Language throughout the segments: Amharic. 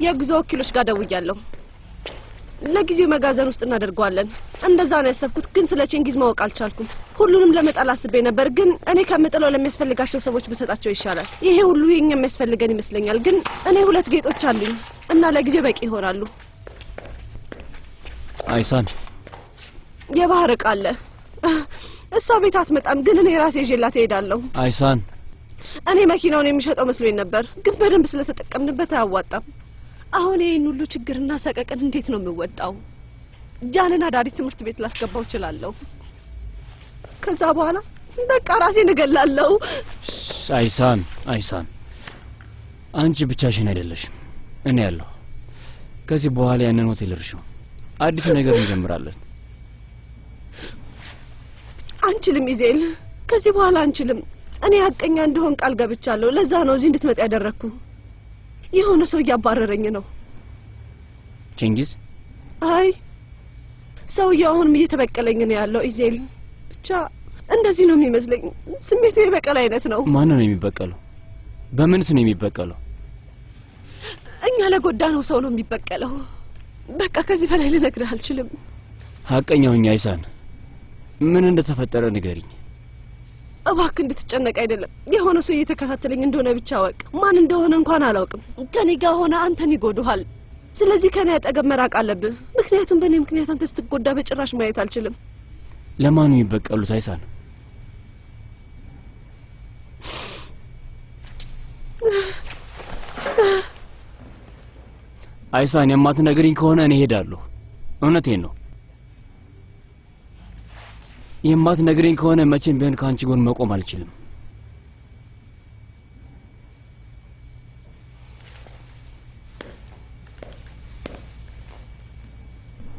የጉዞ ወኪሎች ጋር ደውያለሁ። ለጊዜው መጋዘን ውስጥ እናደርገዋለን እንደዛ ነው ያሰብኩት። ግን ስለ ቼንጊዝ ማወቅ አልቻልኩም። ሁሉንም ለመጣል አስቤ ነበር፣ ግን እኔ ከምጥለው ለሚያስፈልጋቸው ሰዎች ብሰጣቸው ይሻላል። ይሄ ሁሉ የኛ የሚያስፈልገን ይመስለኛል። ግን እኔ 2 ጌጦች አሉኝ እና ለጊዜው በቂ ይሆናሉ። አይሳን የባህር ዕቃ አለ። እሷ ቤት አትመጣም፣ ግን እኔ ራሴ ይዤላት እሄዳለሁ። አይሳን እኔ መኪናውን የሚሸጠው መስሎኝ ነበር፣ ግን በደንብ ስለተጠቀምንበት አያዋጣም። አሁን ይሄን ሁሉ ችግርና ሰቀቀን እንዴት ነው የምወጣው? ጃንን አዳሪ ትምህርት ቤት ላስገባው እችላለሁ። ከዛ በኋላ በቃ ራሴን እገላለሁ። አይሳን አንቺ ብቻሽን አይደለሽም፣ እኔ ያለሁ። ከዚህ በኋላ ያንን ሆቴል እርሺው፣ አዲስ ነገር እንጀምራለን። አንችልም ኢዜል፣ ከዚህ በኋላ አንችልም። እኔ ሀቀኛ እንደሆን ቃል ገብቻለሁ። ለዛ ነው እዚህ እንድትመጣ ያደረኩ። የሆነ ሰው እያባረረኝ ነው። ቼንጊዝ? አይ ሰውዬው አሁንም እየተበቀለኝ ነው ያለው ኢዜል። ብቻ እንደዚህ ነው የሚመስለኝ። ስሜቱ የበቀል አይነት ነው። ማን ነው የሚበቀለው? በምንስ ነው የሚበቀለው? እኛ ለጎዳነው ሰው ነው የሚበቀለው። በቃ ከዚህ በላይ ልነግርህ አልችልም። ሀቀኛውኛ አይሳን፣ ምን እንደተፈጠረ ንገሪኝ። እባክህ እንድትጨነቅ አይደለም። የሆነ ሰው እየተከታተለኝ እንደሆነ ብቻ ወቅ። ማን እንደሆነ እንኳን አላውቅም። ከኔ ጋር ሆነ አንተን ይጎዱሃል። ስለዚህ ከኔ አጠገብ መራቅ አለብህ። ምክንያቱም በእኔ ምክንያት አንተ ስትጎዳ በጭራሽ ማየት አልችልም። ለማን የሚበቀሉት አይሳን? አይሳን የማትነግሪኝ ከሆነ እኔ ሄዳለሁ። እውነቴን ነው። የማትነግሪኝ ከሆነ መቼም ቢሆን ከአንቺ ጎን መቆም አልችልም።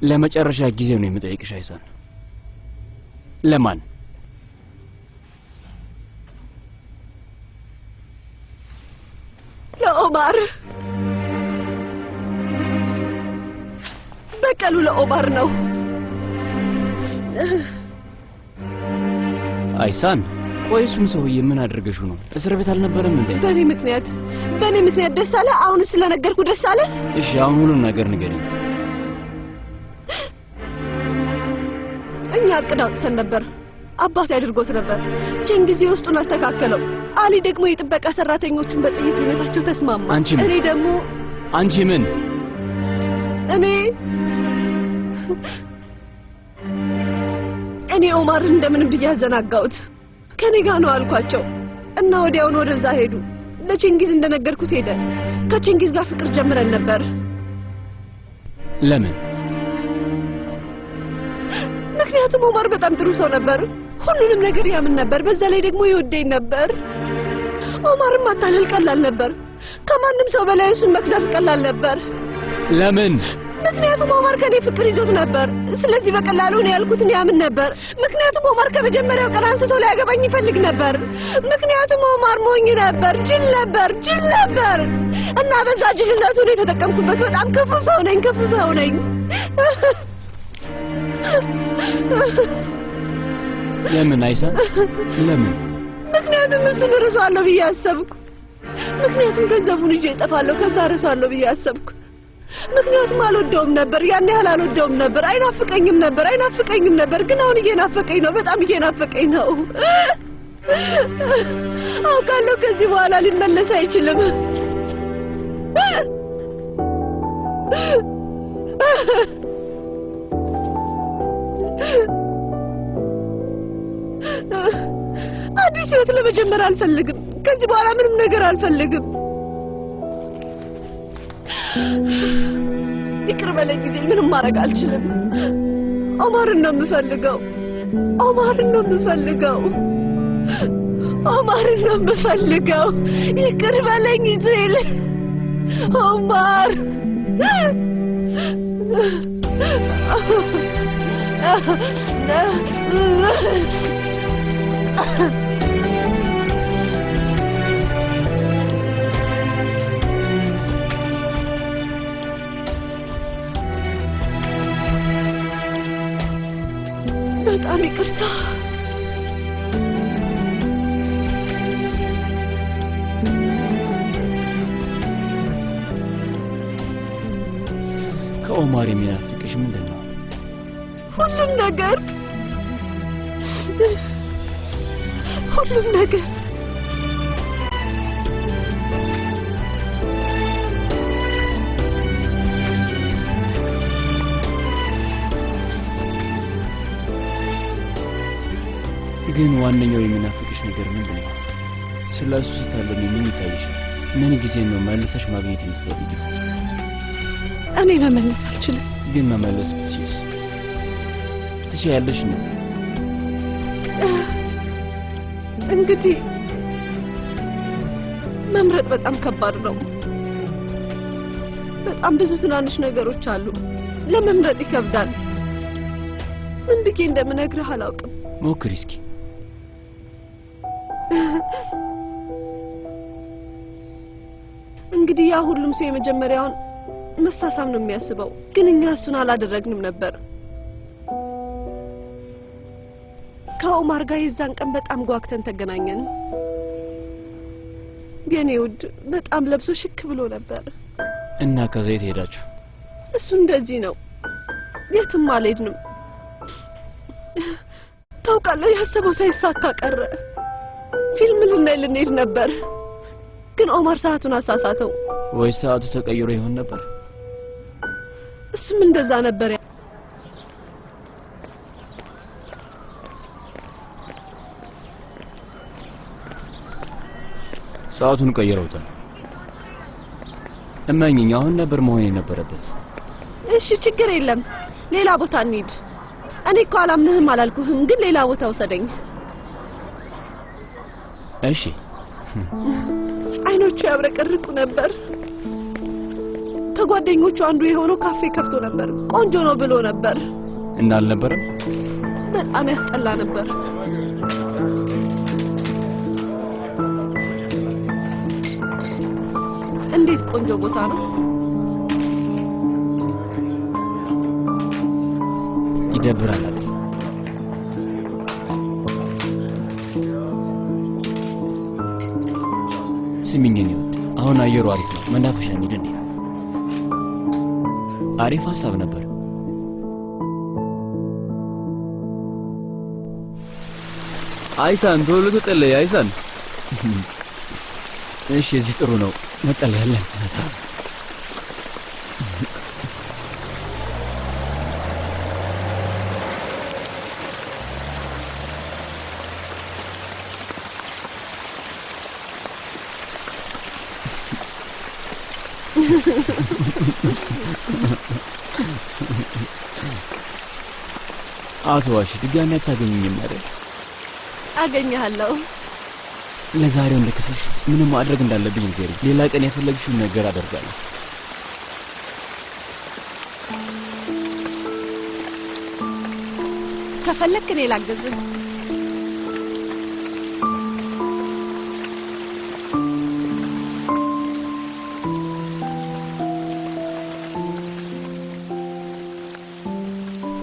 ለመጨረሻ ጊዜ ነው የምጠይቅሽ አይሳን። ለማን? ለኦማር። በቀሉ ለኦማር ነው። አይሳን ቆይ፣ እሱን ሰውዬ ምን አድርገሽው ነው? እስር ቤት አልነበረም እንዴ? በእኔ ምክንያት ደስ አለ? አሁን ስለነገርኩ ደስ አለ? እሺ አሁን ሁሉን ነገር ንገሪኝ። እኛ እቅድ አውጥተን ነበር። አባቴ አድርጎት ነበር። ቼንጊዝ ውስጡን አስተካከለው። አሊ ደግሞ የጥበቃ ሰራተኞቹን በጥይት ሊመታቸው ተስማማ። እኔ ደግሞ አንቺ ምን? እኔ ኦማርን እንደምን ብዬ አዘናጋሁት። ከኔ ጋር ነው አልኳቸው እና ወዲያውኑ ወደዛ ሄዱ። ለቼንጊዝ እንደነገርኩት ሄደ። ከቼንጊዝ ጋር ፍቅር ጀምረን ነበር። ለምን? ምክንያቱም ኦማር በጣም ጥሩ ሰው ነበር። ሁሉንም ነገር ያምን ነበር። በዛ ላይ ደግሞ ይወደኝ ነበር። ኦማርን ማታለል ቀላል ነበር። ከማንም ሰው በላይ እሱን መክዳት ቀላል ነበር። ለምን? ምክንያቱም ኦማር ከኔ ፍቅር ይዞት ነበር። ስለዚህ በቀላሉ ነው ያልኩትን ያምን ነበር። ምክንያቱም ኦማር ከመጀመሪያው ቀን አንስቶ ሊያገባኝ ይፈልግ ነበር። ምክንያቱም ኦማር ሞኝ ነበር፣ ጅል ነበር እና በዛ ጅልነቱ ነው የተጠቀምኩበት። በጣም ክፉ ሰው ነኝ። ለምን አይሳን? ለምን? ምክንያቱም እሱን እረሳዋለሁ ብዬ አሰብኩ። ምክንያቱም ገንዘቡን ይዤ እጠፋለሁ፣ ከዛ እረሳዋለሁ ብዬ አሰብኩ። ምክንያቱም አልወደውም ነበር። ያን ያህል አልወደውም ነበር። አይናፍቀኝም ነበር። ግን አሁን እየናፈቀኝ ነው። በጣም እየናፈቀኝ ነው። አውቃለሁ ከዚህ በኋላ ሊመለስ አይችልም። አዲስ ህይወት ለመጀመር አልፈልግም። ከዚህ በኋላ ምንም ነገር አልፈልግም። ይቅር በለኝ ጊዜ ምንም ማድረግ አልችልም። ኦማርን ነው የምፈልገው። ይቅር በለኝ ጊዜ ኦማር በጣም ይቅርታ። ከኦማር የሚናፍቅሽ ምንድነው? ሁሉም ነገር ሁሉም ነገር ግን ዋነኛው የሚናፍቅሽ ነገር ምንድነው? ስለሱ ስታለሚ ምን ይታይሻል? ምን ጊዜ ነው መልሰሽ ማግኘት የምትፈልጊው? እኔ መመለስ አልችልም። ግን መመለስ ብትችይስ? ትችያለሽ ነው። እንግዲህ መምረጥ በጣም ከባድ ነው። በጣም ብዙ ትናንሽ ነገሮች አሉ። ለመምረጥ ይከብዳል። ምን ብዬ እንደምነግርህ አላውቅም። ሞክሪ እስኪ። እንግዲህ ያ ሁሉም ሰው የመጀመሪያውን መሳሳም ነው የሚያስበው፣ ግን እኛ እሱን አላደረግንም ነበር። ከኦማር ጋር የዛን ቀን በጣም ጓግተን ተገናኘን። የኔ ውድ በጣም ለብሶ ሽክ ብሎ ነበር። እና ከዛ የት ሄዳችሁ? እሱ እንደዚህ ነው፣ የትም አልሄድንም። ታውቃለህ፣ ያሰበው ሳይሳካ ቀረ። ፊልም ልናይ ልንሄድ ነበር፣ ግን ኦማር ሰዓቱን አሳሳተው። ወይስ ሰዓቱ ተቀይሮ ይሆን ነበር? እሱም እንደዛ ነበር። ሰዓቱን ቀይረውታል። እመኝኝ፣ አሁን ነበር መሆን የነበረበት። እሺ ችግር የለም፣ ሌላ ቦታ እንሂድ። እኔ እኮ አላምንህም አላልኩህም፣ ግን ሌላ ቦታ ውሰደኝ። እሺ። አይኖቹ ያብረቀርቁ ነበር። ከጓደኞቹ አንዱ የሆነው ካፌ ከፍቶ ነበር። ቆንጆ ነው ብሎ ነበር። እና አልነበረም? በጣም ያስጠላ ነበር። እንዴት ቆንጆ ቦታ ነው! ይደብራል አይደል? ስሚኝ የኔ ውድ፣ አሁን አየሩ አሪፍ ነው። መናፈሻ እንሂድ እንዴ? አሪፍ ሀሳብ ነበር። አይሳን ቶሎ ተጠለይ። አይሳን እሺ፣ እዚህ ጥሩ ነው። መጠለያለን። አትዋሽ፣ ድጋሚ አታገኝኝም አይደል? አገኘሃለሁ። ለዛሬው እንደከሰሽ ምንም ማድረግ እንዳለብኝ ንገሪኝ። ሌላ ቀን የፈለግሽውን ነገር አደርጋለሁ። ከፈለክ እኔ ላግዝህ።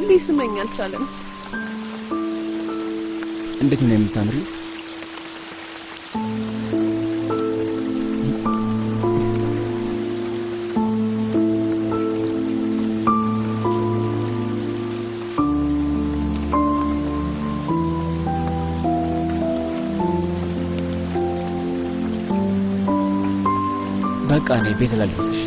ሊስመኝ አልቻለም። እንዴት ነው የምታምሪው? በቃ እኔ ቤት ላልፈስሽ።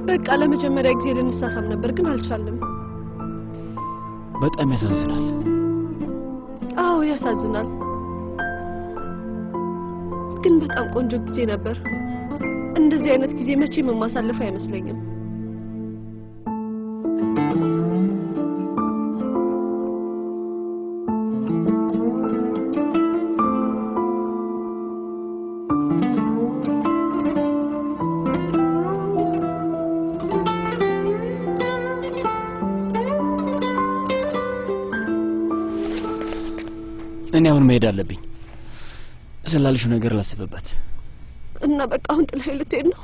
በቃ ለመጀመሪያ ጊዜ ልንሳሳም ነበር፣ ግን አልቻለም። በጣም ያሳዝናል። አዎ ያሳዝናል፣ ግን በጣም ቆንጆ ጊዜ ነበር። እንደዚህ አይነት ጊዜ መቼም የማሳልፍ አይመስለኝም። እኔ አሁን መሄድ አለብኝ። ስላልሽው ነገር ላስብበት። እና በቃ አሁን ጥለኸኝ ልትሄድ ነው?